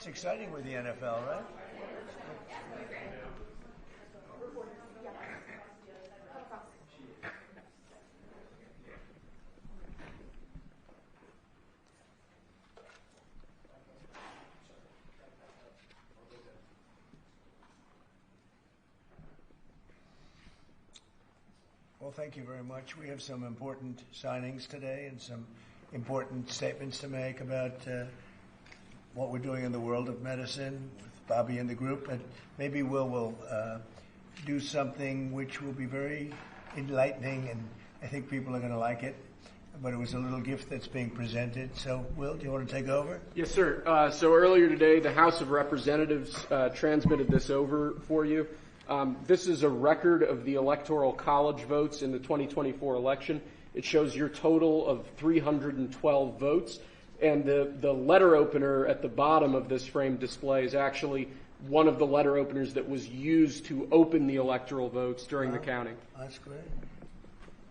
It's exciting with the NFL, right? Well, thank you very much. We have some important signings today and some important statements to make about what we're doing in the world of medicine with Bobby and the group. And maybe will do something which will be very enlightening, and I think people are going to like it. But it was a little gift that's being presented. So, Will, do you want to take over? Yes, sir. So earlier today, the House of Representatives transmitted this over for you. This is a record of the Electoral College votes in the 2024 election. It shows your total of 312 votes. And the letter opener at the bottom of this framed display is actually one of the letter openers that was used to open the electoral votes during the counting. That's great.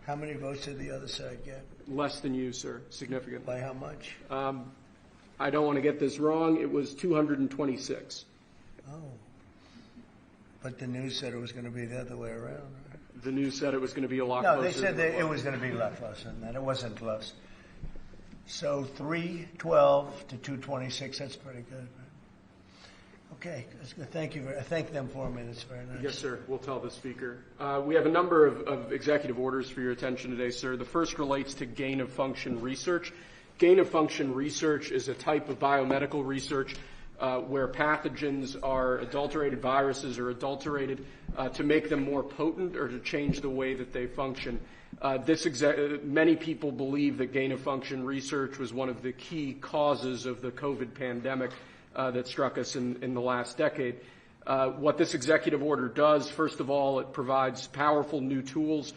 How many votes did the other side get? Less than you, sir, significantly. By how much? I don't want to get this wrong. It was 226. Oh. But the news said it was going to be the other way around, right? The news said it was going to be a lot closer. No, they said that it was going to be a lot closer than that. It wasn't close. So 312 to 226, that's pretty good. Right? Okay, that's good. Thank you. Thank them for me. That's very nice. Yes, sir. We'll tell the Speaker. We have a number of executive orders for your attention today, sir. The first relates to gain-of-function research. Gain-of-function research is a type of biomedical research where pathogens are adulterated, viruses are adulterated to make them more potent or to change the way that they function. Many people believe that gain-of-function research was one of the key causes of the COVID pandemic that struck us in the last decade. What this executive order does, first of all, it provides powerful new tools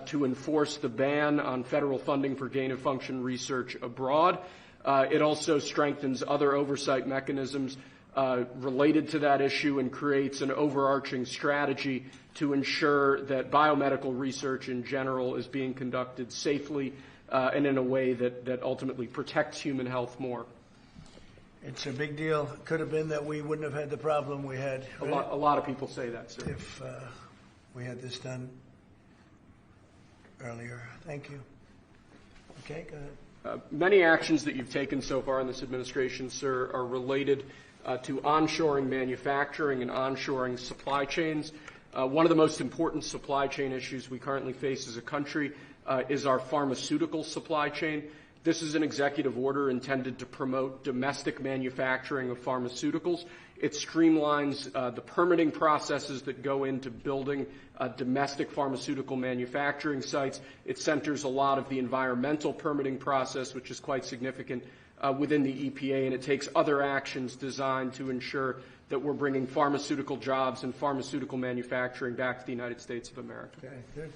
to enforce the ban on federal funding for gain-of-function research abroad. It also strengthens other oversight mechanisms related to that issue and creates an overarching strategy to ensure that biomedical research in general is being conducted safely and in a way that ultimately protects human health more. It's a big deal. It could have been that we wouldn't have had the problem we had. Right? A lot of people say that, sir. If we had this done earlier. Thank you. Okay, go ahead. Many actions that you've taken so far in this administration, sir, are related to onshoring manufacturing and onshoring supply chains. One of the most important supply chain issues we currently face as a country is our pharmaceutical supply chain. This is an executive order intended to promote domestic manufacturing of pharmaceuticals. It streamlines the permitting processes that go into building domestic pharmaceutical manufacturing sites. It centers a lot of the environmental permitting process, which is quite significant within the EPA, and it takes other actions designed to ensure that we're bringing pharmaceutical jobs and pharmaceutical manufacturing back to the United States of America. Okay, good.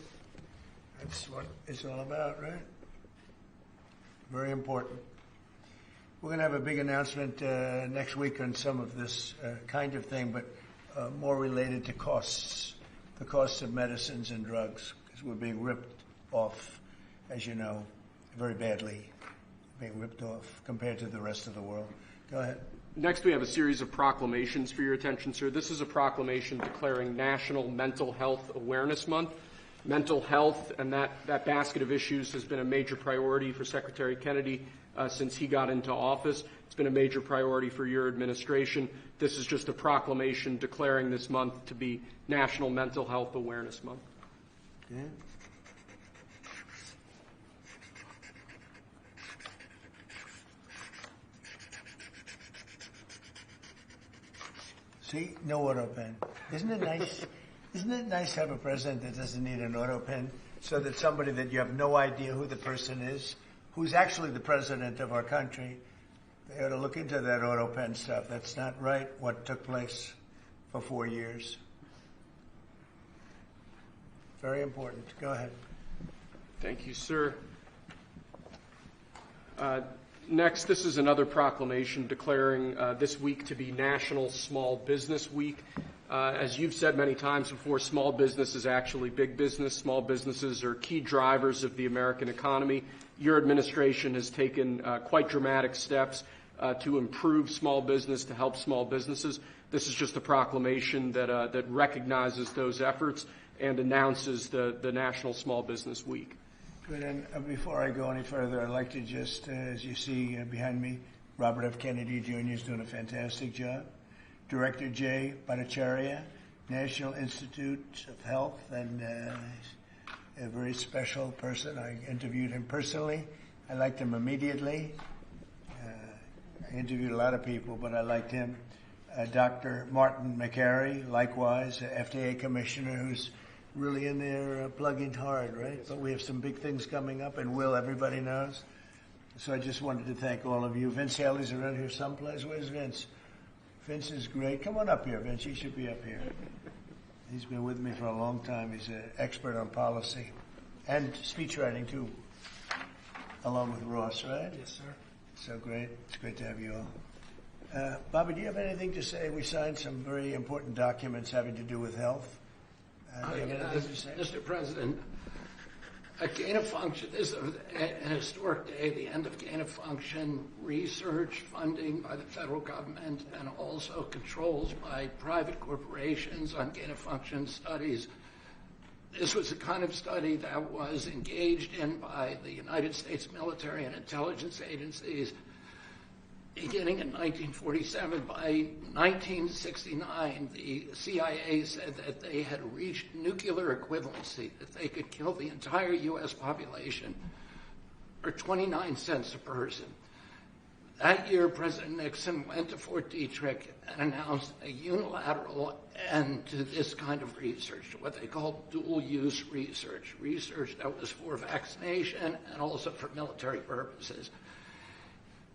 That's what it's all about, right? Very important. We're going to have a big announcement next week on some of this kind of thing, but more related to costs, the costs of medicines and drugs, because we're being ripped off, as you know, very badly, being ripped off compared to the rest of the world. Go ahead. Next, we have a series of proclamations for your attention, sir. This is a proclamation declaring National Mental Health Awareness Month. Mental health and that basket of issues has been a major priority for Secretary Kennedy since he got into office. It's been a major priority for your administration. This is just a proclamation declaring this month to be National Mental Health Awareness Month. Yeah. See, no auto pen. Isn't it nice? Isn't it nice to have a president that doesn't need an auto pen, so that somebody that you have no idea who the person is, who's actually the president of our country, they ought to look into that auto pen stuff. That's not right, what took place for 4 years. Very important. Go ahead. Thank you, sir. Next, this is another proclamation declaring this week to be National Small Business Week. As you've said many times before, small business is actually big business. Small businesses are key drivers of the American economy. Your administration has taken quite dramatic steps to improve small business, to help small businesses. This is just a proclamation that recognizes those efforts and announces the National Small Business Week. Good. And before I go any further, I'd like to just, as you see behind me, Robert F. Kennedy Jr. is doing a fantastic job. Director Jay Bhattacharya, National Institute of Health, and a very special person. I interviewed him personally. I liked him immediately. I interviewed a lot of people, but I liked him. Dr. Martin McCary, likewise, FDA commissioner, who's really in there plugging hard, right? But we have some big things coming up, and Will, everybody knows. So I just wanted to thank all of you. Vince Haley's around here someplace. Where's Vince? Vince is great. Come on up here, Vince. He should be up here. He's been with me for a long time. He's an expert on policy and speech writing, too, along with Ross, right? Yes, sir. So great. It's great to have you all. Bobby, do you have anything to say? We signed some very important documents having to do with health. Do you have anything to say? Mr. President, a gain of function, this is an historic day, the end of gain of function research funding by the federal government and also controls by private corporations on gain of function studies. This was the kind of study that was engaged in by the United States military and intelligence agencies beginning in 1947. By 1969, the CIA said that they had reached nuclear equivalency, that they could kill the entire U.S. population for 29 cents a person. That year, President Nixon went to Fort Detrick and announced a unilateral end to this kind of research, what they called dual-use research, research that was for vaccination and also for military purposes.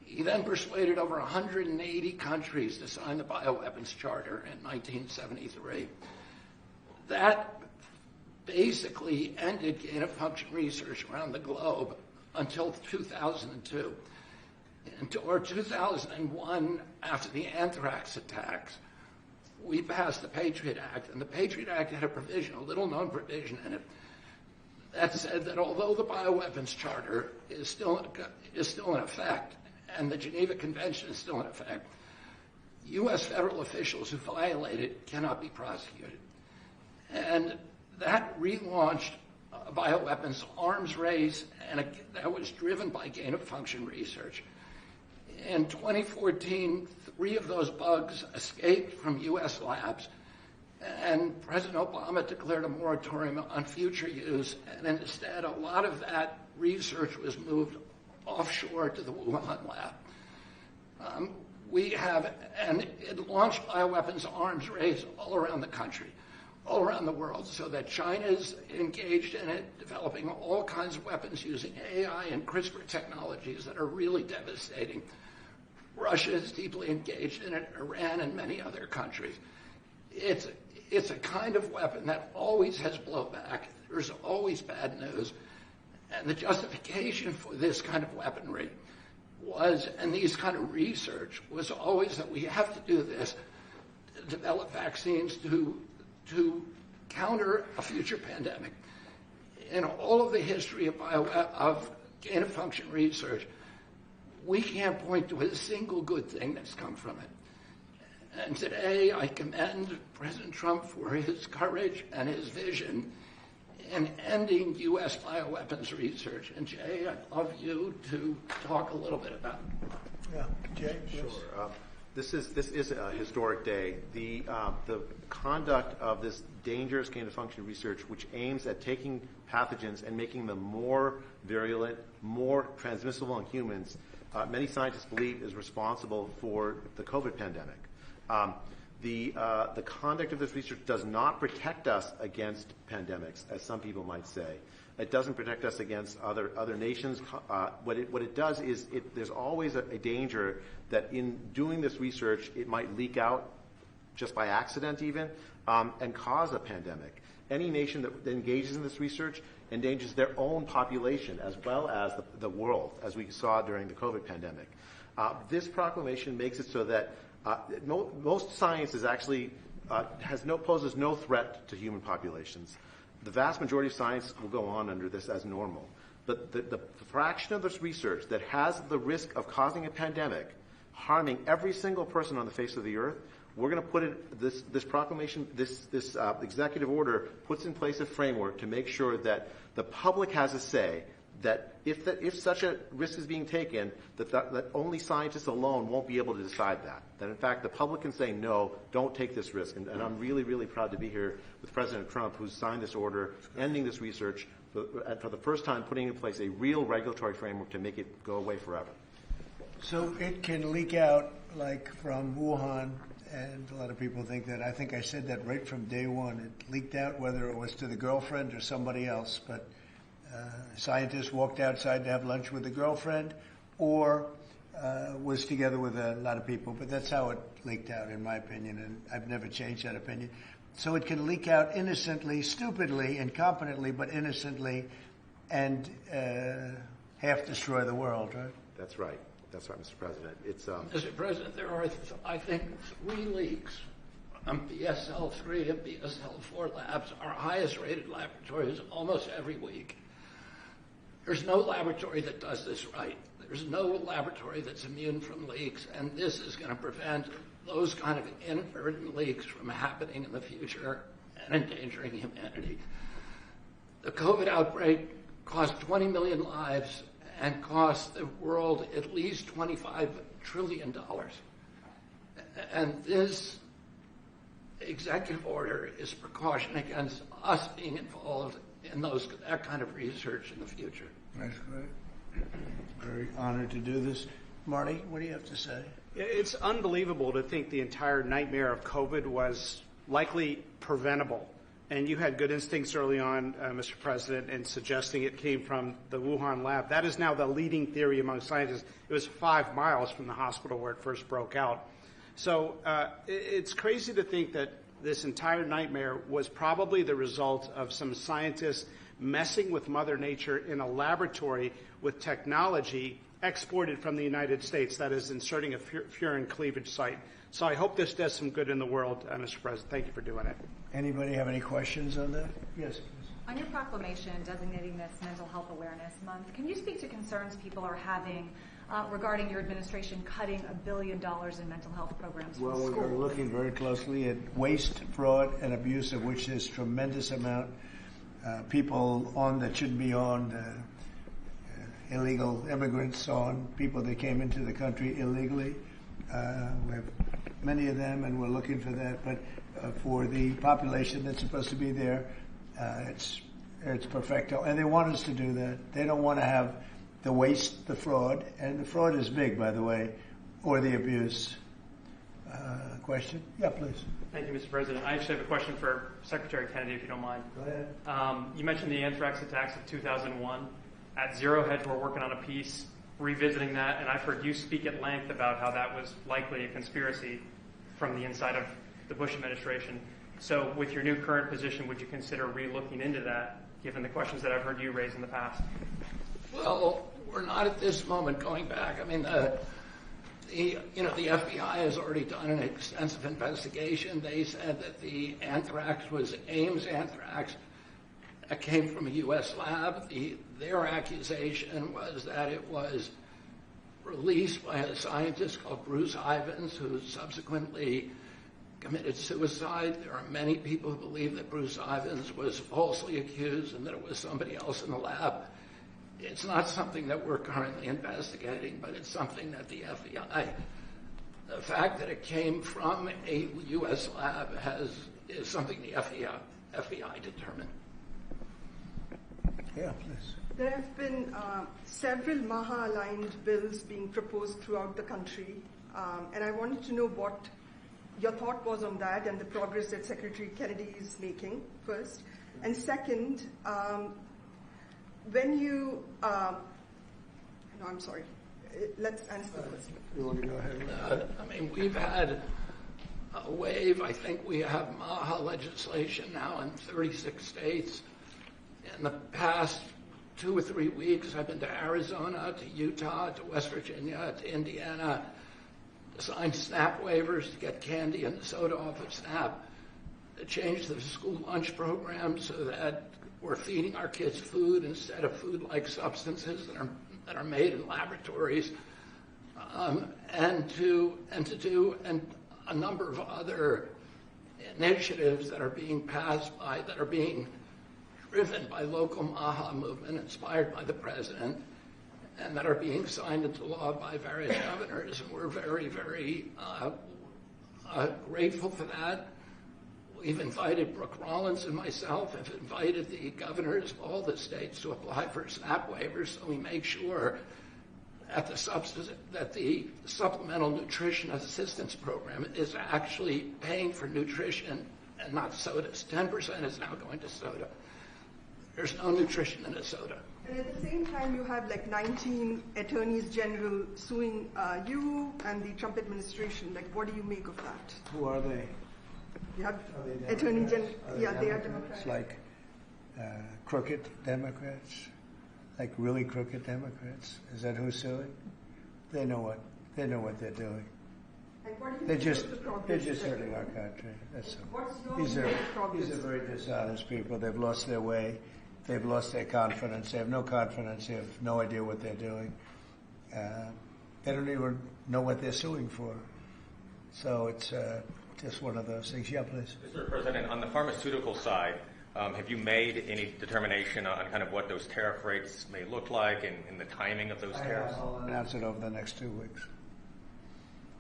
He then persuaded over 180 countries to sign the Bioweapons Charter in 1973. That basically ended gain-of-function research around the globe until 2002. Or 2001, after the anthrax attacks, we passed the Patriot Act, and the Patriot Act had a provision, a little-known provision in it, that said that although the Bioweapons Charter is still in effect, and the Geneva Convention is still in effect, U.S. federal officials who violate it cannot be prosecuted. And that relaunched a bioweapons arms race, and that was driven by gain-of-function research. In 2014, 3 of those bugs escaped from U.S. labs, and President Obama declared a moratorium on future use, and instead a lot of that research was moved offshore to the Wuhan lab. And it launched bioweapons arms race all around the country, all around the world, so that China's engaged in it, developing all kinds of weapons using AI and CRISPR technologies that are really devastating. Russia is deeply engaged in it, Iran and many other countries. It's a kind of weapon that always has blowback. There's always bad news. And the justification for this kind of weaponry was, and these kind of research, was always that we have to do this to develop vaccines to counter a future pandemic. In all of the history of gain-of-function research, we can't point to a single good thing that's come from it. And today, I commend President Trump for his courage and his vision in ending U.S. bioweapons research. And Jay, I'd love you to talk a little bit about it. Yeah, Jay? Sure. This is a historic day. The conduct of this dangerous gain-of-function research, which aims at taking pathogens and making them more virulent, more transmissible in humans, many scientists believe is responsible for the COVID pandemic. The conduct of this research does not protect us against pandemics, as some people might say. It doesn't protect us against other nations. What it does is there's always a danger that in doing this research, it might leak out just by accident even, and cause a pandemic. Any nation that engages in this research endangers their own population as well as the world, as we saw during the COVID pandemic. This proclamation makes it so that most science is actually poses no threat to human populations. The vast majority of science will go on under this as normal. But the fraction of this research that has the risk of causing a pandemic harming every single person on the face of the earth, we're going to put in this proclamation, this executive order puts in place a framework to make sure that the public has a say, that if such a risk is being taken, that only scientists alone won't be able to decide that. That in fact the public can say, no, don't take this risk. And I'm really, really proud to be here with President Trump, who's signed this order, ending this research, for the first time putting in place a real regulatory framework to make it go away forever. So it can leak out like from Wuhan, and a lot of people think that. I think I said that right from day one. It leaked out whether it was to the girlfriend or somebody else, but scientists walked outside to have lunch with the girlfriend or was together with a lot of people. But that's how it leaked out, in my opinion, and I've never changed that opinion. So it can leak out innocently, stupidly, incompetently, but innocently, and half destroy the world, right? That's right. That's right, Mr. President. Mr. President, there are, I think, 3 leaks from BSL-3 and BSL-4 labs, our highest-rated laboratories, almost every week. There's no laboratory that does this right. There's no laboratory that's immune from leaks, and this is going to prevent those kind of inadvertent leaks from happening in the future and endangering humanity. The COVID outbreak cost 20 million lives and cost the world at least $25 trillion. And this executive order is precaution against us being involved in that kind of research in the future. That's great. Very honored to do this. Marty, what do you have to say? It's unbelievable to think the entire nightmare of COVID was likely preventable. And you had good instincts early on, Mr. President, in suggesting it came from the Wuhan lab. That is now the leading theory among scientists. It was 5 miles from the hospital where it first broke out. So it's crazy to think that this entire nightmare was probably the result of some scientists messing with Mother Nature in a laboratory with technology exported from the United States, that is inserting a furin cleavage site. So I hope this does some good in the world, Mr. President. Thank you for doing it. Anybody have any questions on that? Yes, please. On your proclamation designating this Mental Health Awareness Month, can you speak to concerns people are having regarding your administration cutting $1 billion in mental health programs from schools? Well, we're looking very closely at waste, fraud, and abuse, of which there's tremendous amount. People on that shouldn't be on, illegal immigrants on, people that came into the country illegally. We have many of them, and we're looking for that. But for the population that's supposed to be there, it's perfecto. And they want us to do that. They don't want to have the waste, the fraud, and the fraud is big, by the way, or the abuse. Question? Yeah, please. Thank you, Mr. President. I actually have a question for Secretary Kennedy, if you don't mind. Go ahead. You mentioned the anthrax attacks of 2001. At Zero Hedge, we're working on a piece revisiting that, and I've heard you speak at length about how that was likely a conspiracy from the inside of the Bush administration. So with your new current position, would you consider re-looking into that, given the questions that I've heard you raise in the past? Well, we're not at this moment going back. I mean, the FBI has already done an extensive investigation. They said that the anthrax was Ames anthrax. That came from a U.S. lab. Their accusation was that it was released by a scientist called Bruce Ivins, who subsequently committed suicide. There are many people who believe that Bruce Ivins was falsely accused and that it was somebody else in the lab. It's not something that we're currently investigating, but it's something that the FBI, the fact that it came from a U.S. lab is something the FBI determined. Yeah, please. There have been several MAHA-aligned bills being proposed throughout the country, and I wanted to know what your thought was on that and the progress that Secretary Kennedy is making, first. And second, when you... no, I'm sorry. Let's answer the question. You want to go ahead? We've had a wave. I think we have MAHA legislation now in 36 states. In the past 2 or 3 weeks, I've been to Arizona, to Utah, to West Virginia, to Indiana, to sign SNAP waivers to get candy and soda off of SNAP, to change the school lunch program so that we're feeding our kids food instead of food-like substances that are made in laboratories. and to do a number of other initiatives that are being that are being driven by local MAHA movement, inspired by the president, and that are being signed into law by various governors. And we're very, very grateful for that. We've invited, Brooke Rollins and myself have invited the governors of all the states to apply for SNAP waivers, so we make sure that the supplemental nutrition assistance program is actually paying for nutrition and not sodas. 10% is now going to soda. There's no nutrition in a soda. And at the same time, you have like 19 attorneys general suing you and the Trump administration. Like, what do you make of that? Who are they? You have Are they attorney Democrats? general. Are they Yeah, they are Democrats? Democrats. Like crooked Democrats? Like really crooked Democrats? Is that who's suing? They know what they're doing. And what do you They're think just of the progress hurting our country. That's all. What's your These view are of progress? very dishonest people. They've lost their way. They've lost their confidence. They have no confidence. They have no idea what they're doing. They don't even know what they're suing for. So it's just one of those things. Yeah, please. Mr. President, on the pharmaceutical side, have you made any determination on kind of what those tariff rates may look like and the timing of those tariffs? I'll announce it over the next 2 weeks.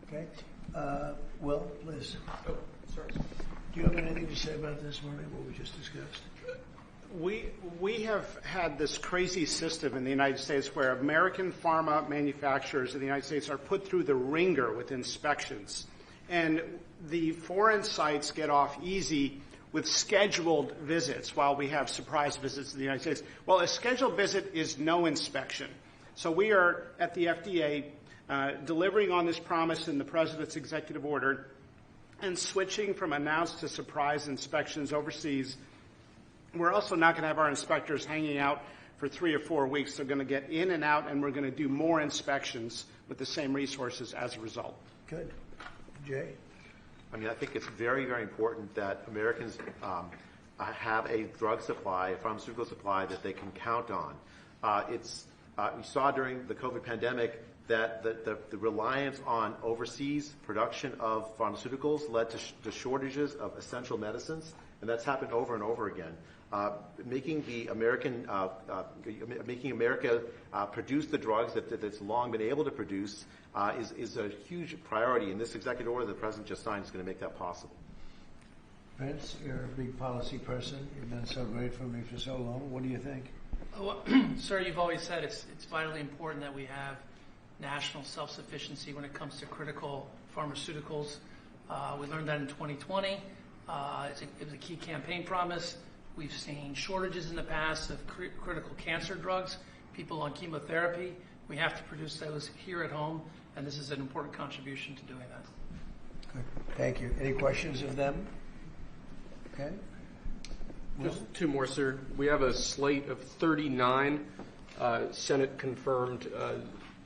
Okay. Will, please. Oh, sorry. Do you have anything to say about this morning, what we just discussed? We have had this crazy system in the United States where American pharma manufacturers in the United States are put through the ringer with inspections. And the foreign sites get off easy with scheduled visits while we have surprise visits in the United States. Well, a scheduled visit is no inspection. So we are at the FDA delivering on this promise in the President's executive order and switching from announced to surprise inspections overseas. We're also not going to have our inspectors hanging out for 3 or 4 weeks. They're going to get in and out, and we're going to do more inspections with the same resources as a result. Good. Jay? I mean, I think it's very, very important that Americans have a drug supply, a pharmaceutical supply that they can count on. We saw during the COVID pandemic that the reliance on overseas production of pharmaceuticals led to shortages of essential medicines, and that's happened over and over again. Making America produce the drugs that it's long been able to produce is a huge priority, and this executive order the President just signed is going to make that possible. Vince, you're a big policy person. You've been so great for me for so long. What do you think? Well, sir, you've always said it's vitally important that we have national self-sufficiency when it comes to critical pharmaceuticals. We learned that in 2020. It was a key campaign promise. We've seen shortages in the past of critical cancer drugs, people on chemotherapy. We have to produce those here at home, and this is an important contribution to doing that. Good. Thank you. Any questions of them? Okay. Just 2 more, sir. We have a slate of 39 Senate-confirmed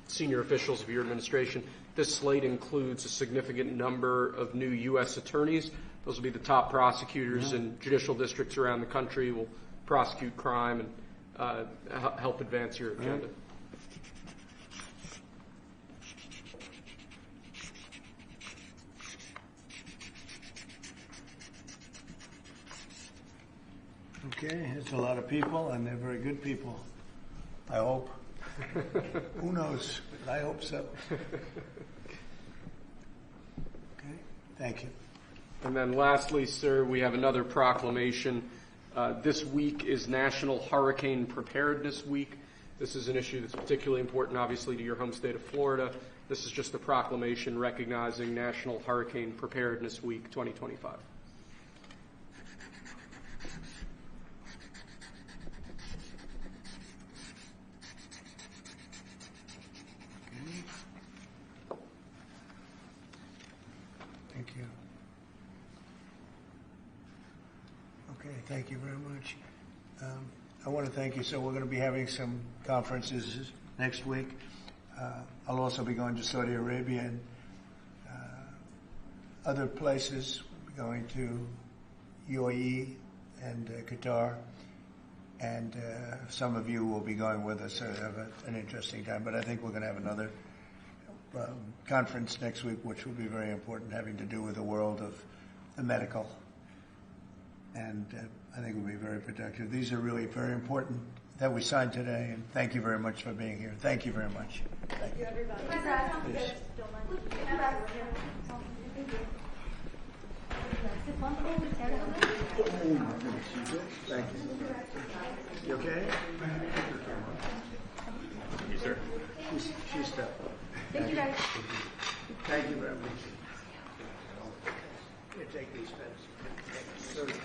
senior officials of your administration. This slate includes a significant number of new U.S. attorneys. Those will be the top prosecutors in judicial districts around the country, will prosecute crime and help advance your agenda. Okay, it's a lot of people, and they're very good people. I hope. Who knows? I hope so. Okay, thank you. And then lastly, sir, we have another proclamation. This week is National Hurricane Preparedness Week. This is an issue that's particularly important, obviously, to your home state of Florida. This is just a proclamation recognizing National Hurricane Preparedness Week 2025. Thank you. Okay, thank you very much. I want to thank you. So we're going to be having some conferences next week. I'll also be going to Saudi Arabia and other places. We'll be going to UAE and Qatar. And some of you will be going with us, so have an interesting time. But I think we're going to have conference next week, which will be very important, having to do with the world of the medical. And I think it will be very productive. These are really very important that we signed today, and thank you very much for being here. Thank you very much. Thank you, everybody. Please. Thank you. You okay? You, sir. She's stuck. Thank you, guys. Thank you very much. You take these pens.